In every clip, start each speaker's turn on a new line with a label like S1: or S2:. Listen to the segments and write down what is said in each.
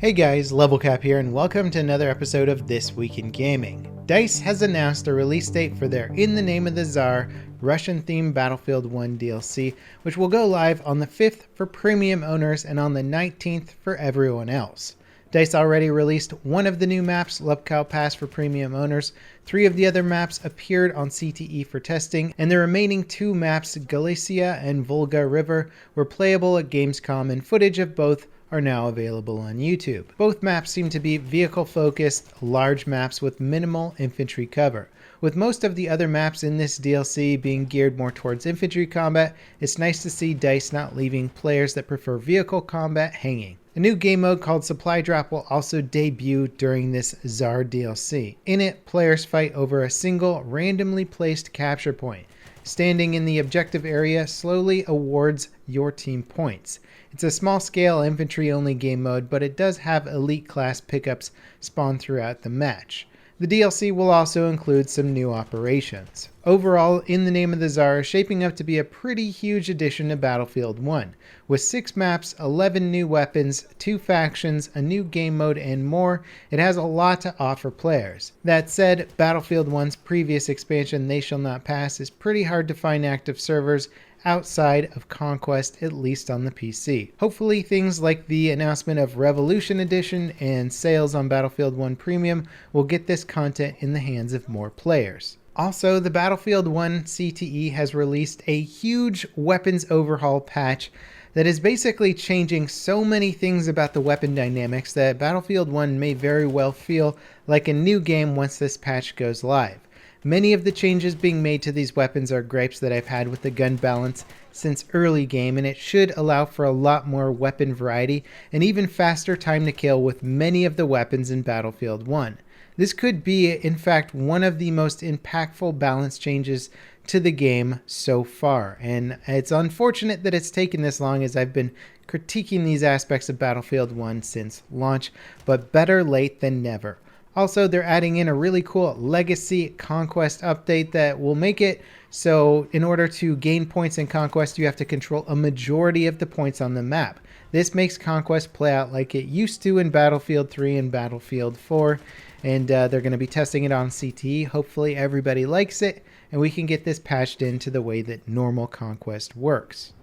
S1: Hey guys, LevelCap here and welcome to another episode of This Week in Gaming. DICE has announced a release date for their In the Name of the Tsar Russian-themed Battlefield 1 DLC, which will go live on the 5th for premium owners and on the 19th for everyone else. DICE already released one of the new maps, Lupkow Pass, for premium owners. 3 of the other maps appeared on CTE for testing, and the remaining 2 maps, Galicia and Volga River, were playable at Gamescom, and footage of both are now available on YouTube. Both maps seem to be vehicle-focused, large maps with minimal infantry cover. With most of the other maps in this DLC being geared more towards infantry combat, it's nice to see DICE not leaving players that prefer vehicle combat hanging. A new game mode called Supply Drop will also debut during this Tsar DLC. In it, players fight over a single randomly placed capture point. Standing in the objective area slowly awards your team points. It's a small-scale infantry-only game mode, but it does have elite class pickups spawned throughout the match. The DLC will also include some new operations. Overall, In the Name of the Tsar is shaping up to be a pretty huge addition to Battlefield 1. With 6 maps, 11 new weapons, 2 factions, a new game mode, and more, it has a lot to offer players. That said, Battlefield 1's previous expansion, They Shall Not Pass, is pretty hard to find active servers outside of Conquest, at least on the PC. Hopefully things like the announcement of Revolution Edition and sales on Battlefield 1 Premium will get this content in the hands of more players. Also, the Battlefield 1 CTE has released a huge weapons overhaul patch that is basically changing so many things about the weapon dynamics that Battlefield 1 may very well feel like a new game once this patch goes live. Many of the changes being made to these weapons are gripes that I've had with the gun balance since early game, and it should allow for a lot more weapon variety and even faster time to kill with many of the weapons in Battlefield 1. This could be, in fact, one of the most impactful balance changes to the game so far, and it's unfortunate that it's taken this long, as I've been critiquing these aspects of Battlefield 1 since launch, but better late than never. Also, they're adding in a really cool Legacy Conquest update that will make it so in order to gain points in Conquest, you have to control a majority of the points on the map. This makes Conquest play out like it used to in Battlefield 3 and Battlefield 4, and they're going to be testing it on CTE. Hopefully everybody likes it, and we can get this patched into the way that normal Conquest works.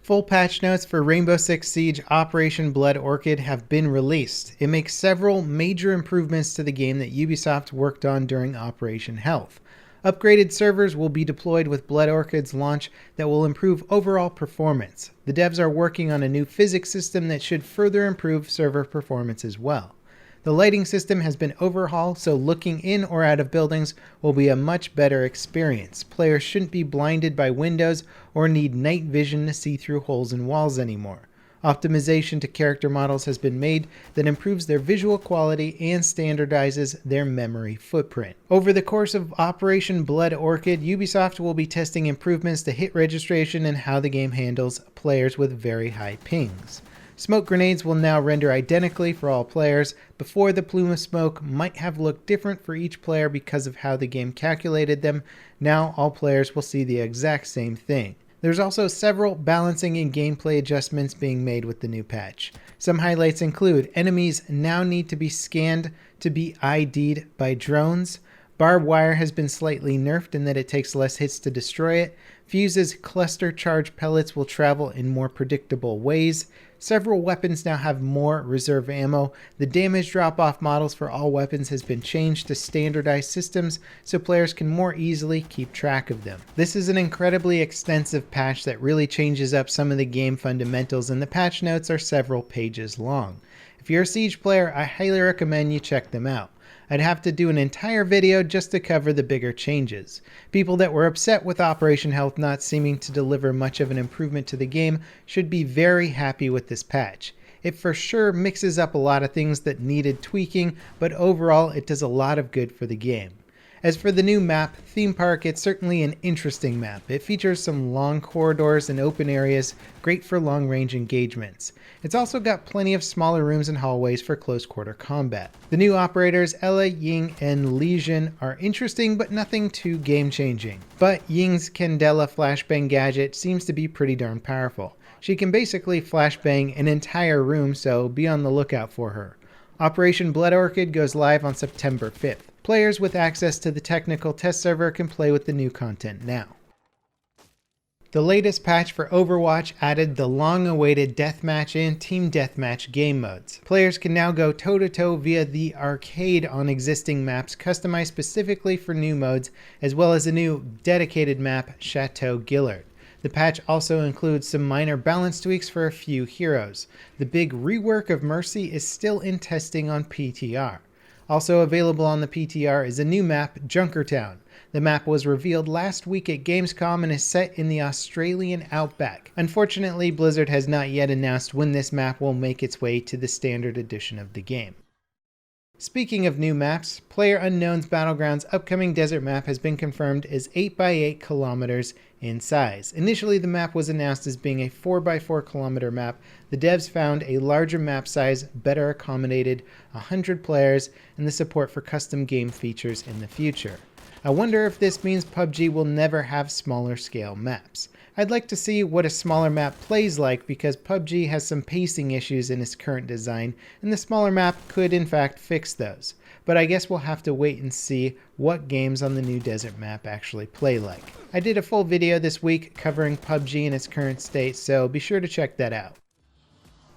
S1: Full patch notes for Rainbow Six Siege Operation Blood Orchid have been released. It makes several major improvements to the game that Ubisoft worked on during Operation Health. Upgraded servers will be deployed with Blood Orchid's launch that will improve overall performance. The devs are working on a new physics system that should further improve server performance as well. The lighting system has been overhauled, so looking in or out of buildings will be a much better experience. Players shouldn't be blinded by windows or need night vision to see through holes in walls anymore. Optimization to character models has been made that improves their visual quality and standardizes their memory footprint. Over the course of Operation Blood Orchid, Ubisoft will be testing improvements to hit registration and how the game handles players with very high pings. Smoke grenades will now render identically for all players. Before, the plume of smoke might have looked different for each player because of how the game calculated them. Now all players will see the exact same thing. There's also several balancing and gameplay adjustments being made with the new patch. Some highlights include enemies now need to be scanned to be ID'd by drones. Barbed wire has been slightly nerfed in that it takes less hits to destroy it. Fuse's cluster charge pellets will travel in more predictable ways. Several weapons now have more reserve ammo. The damage drop-off models for all weapons has been changed to standardized systems so players can more easily keep track of them. This is an incredibly extensive patch that really changes up some of the game fundamentals, and the patch notes are several pages long. If you're a Siege player, I highly recommend you check them out. I'd have to do an entire video just to cover the bigger changes. People that were upset with Operation Health not seeming to deliver much of an improvement to the game should be very happy with this patch. It for sure mixes up a lot of things that needed tweaking, but overall it does a lot of good for the game. As for the new map, Theme Park, it's certainly an interesting map. It features some long corridors and open areas, great for long-range engagements. It's also got plenty of smaller rooms and hallways for close-quarter combat. The new operators, Ella, Ying, and Legion, are interesting but nothing too game-changing. But Ying's Candela flashbang gadget seems to be pretty darn powerful. She can basically flashbang an entire room, so be on the lookout for her. Operation Blood Orchid goes live on September 5th. Players with access to the technical test server can play with the new content now. The latest patch for Overwatch added the long-awaited Deathmatch and Team Deathmatch game modes. Players can now go toe-to-toe via the arcade on existing maps customized specifically for new modes, as well as a new dedicated map, Chateau Gillard. The patch also includes some minor balance tweaks for a few heroes. The big rework of Mercy is still in testing on PTR. Also available on the PTR is a new map, Junkertown. The map was revealed last week at Gamescom and is set in the Australian outback. Unfortunately, Blizzard has not yet announced when this map will make its way to the standard edition of the game. Speaking of new maps, PlayerUnknown's Battlegrounds' upcoming desert map has been confirmed as 8 by 8 kilometers in size. Initially, the map was announced as being a 4 by 4 kilometer map. The devs found a larger map size better accommodated 100 players and the support for custom game features in the future. I wonder if this means PUBG will never have smaller scale maps. I'd like to see what a smaller map plays like because PUBG has some pacing issues in its current design, and the smaller map could in fact fix those. But I guess we'll have to wait and see what games on the new desert map actually play like. I did a full video this week covering PUBG in its current state, so be sure to check that out.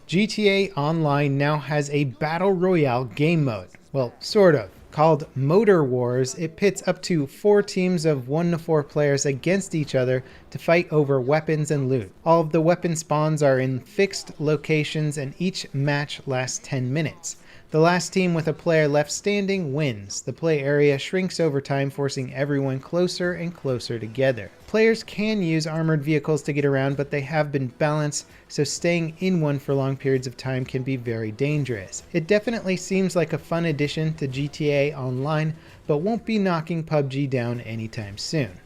S1: GTA Online now has a Battle Royale game mode. Well, sort of. Called Motor Wars, it pits up to 4 teams of 1 to 4 players against each other to fight over weapons and loot. All of the weapon spawns are in fixed locations and each match lasts 10 minutes. The last team with a player left standing wins. The play area shrinks over time, forcing everyone closer and closer together. Players can use armored vehicles to get around, but they have been balanced, so staying in one for long periods of time can be very dangerous. It definitely seems like a fun addition to GTA Online, but won't be knocking PUBG down anytime soon.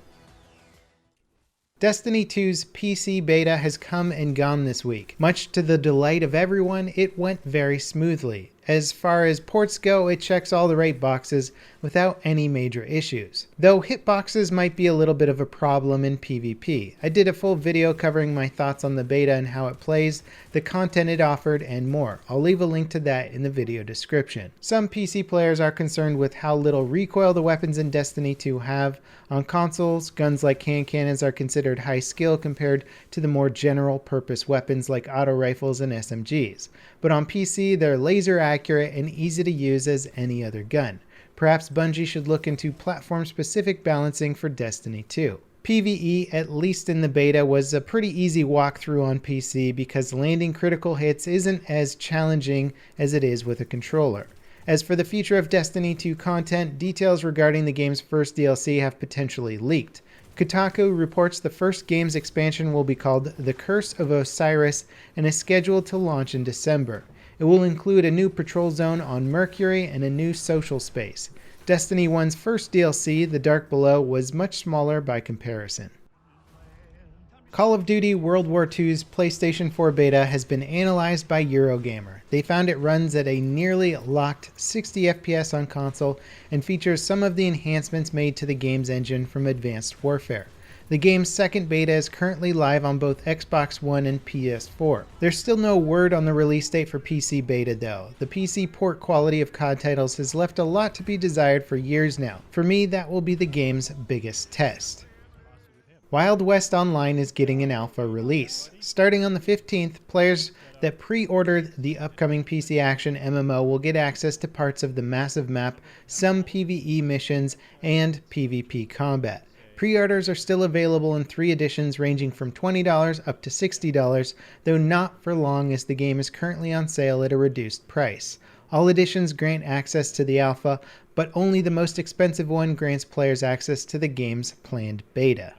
S1: Destiny 2's PC beta has come and gone this week. Much to the delight of everyone, it went very smoothly. As far as ports go, it checks all the right boxes without any major issues. Though hitboxes might be a little bit of a problem in PvP. I did a full video covering my thoughts on the beta and how it plays, the content it offered, and more. I'll leave a link to that in the video description. Some PC players are concerned with how little recoil the weapons in Destiny 2 have. On consoles, guns like hand cannons are considered high skill compared to the more general purpose weapons like auto rifles and SMGs. But on PC, they're laser accurate and easy to use as any other gun. Perhaps Bungie should look into platform-specific balancing for Destiny 2. PvE, at least in the beta, was a pretty easy walkthrough on PC because landing critical hits isn't as challenging as it is with a controller. As for the future of Destiny 2 content, details regarding the game's first DLC have potentially leaked. Kotaku reports the first game's expansion will be called The Curse of Osiris and is scheduled to launch in December. It will include a new patrol zone on Mercury and a new social space. Destiny 1's first DLC, The Dark Below, was much smaller by comparison. Call of Duty World War II's PlayStation 4 beta has been analyzed by Eurogamer. They found it runs at a nearly locked 60 FPS on console and features some of the enhancements made to the game's engine from Advanced Warfare. The game's second beta is currently live on both Xbox One and PS4. There's still no word on the release date for PC beta though. The PC port quality of COD titles has left a lot to be desired for years now. For me, that will be the game's biggest test. Wild West Online is getting an alpha release. Starting on the 15th, players that pre-ordered the upcoming PC Action MMO will get access to parts of the massive map, some PvE missions, and PvP combat. Pre-orders are still available in 3 editions ranging from $20 up to $60, though not for long as the game is currently on sale at a reduced price. All editions grant access to the alpha, but only the most expensive one grants players access to the game's planned beta.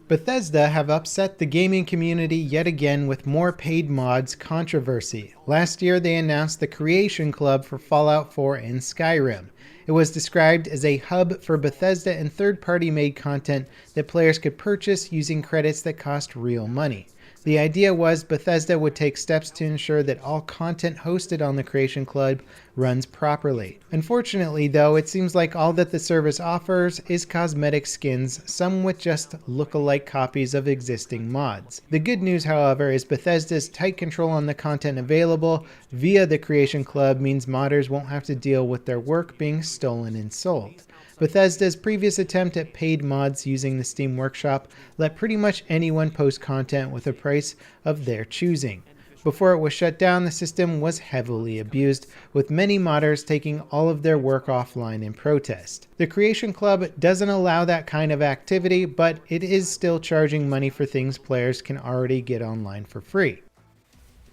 S1: Bethesda have upset the gaming community yet again with more paid mods controversy. Last year they announced the Creation Club for Fallout 4 and Skyrim. It was described as a hub for Bethesda and third-party made content that players could purchase using credits that cost real money. The idea was Bethesda would take steps to ensure that all content hosted on the Creation Club runs properly. Unfortunately though, it seems like all that the service offers is cosmetic skins, some with just look-alike copies of existing mods. The good news, however, is Bethesda's tight control on the content available via the Creation Club means modders won't have to deal with their work being stolen and sold. Bethesda's previous attempt at paid mods using the Steam Workshop let pretty much anyone post content with a price of their choosing. Before it was shut down, the system was heavily abused, with many modders taking all of their work offline in protest. The Creation Club doesn't allow that kind of activity, but it is still charging money for things players can already get online for free.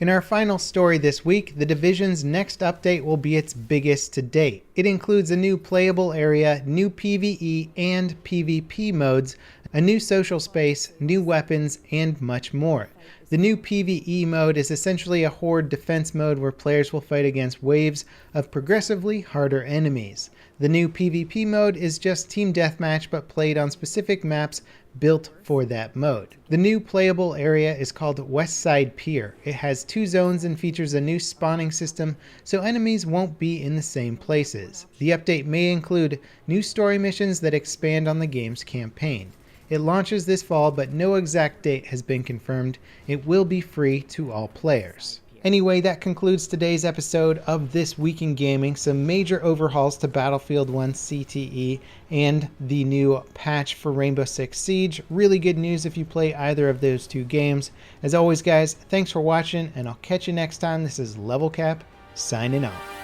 S1: In our final story this week, The Division's next update will be its biggest to date. It includes a new playable area, new PvE and PvP modes, a new social space, new weapons, and much more. The new PvE mode is essentially a horde defense mode where players will fight against waves of progressively harder enemies. The new PvP mode is just team deathmatch but played on specific maps built for that mode. The new playable area is called West Side Pier. It has 2 zones and features a new spawning system so enemies won't be in the same places. The update may include new story missions that expand on the game's campaign. It launches this fall, but no exact date has been confirmed. It will be free to all players. Anyway, that concludes today's episode of This Week in Gaming. Some major overhauls to Battlefield 1 CTE and the new patch for Rainbow Six Siege. Really good news if you play either of those 2 games. As always guys, thanks for watching and I'll catch you next time. This is Level Cap signing off.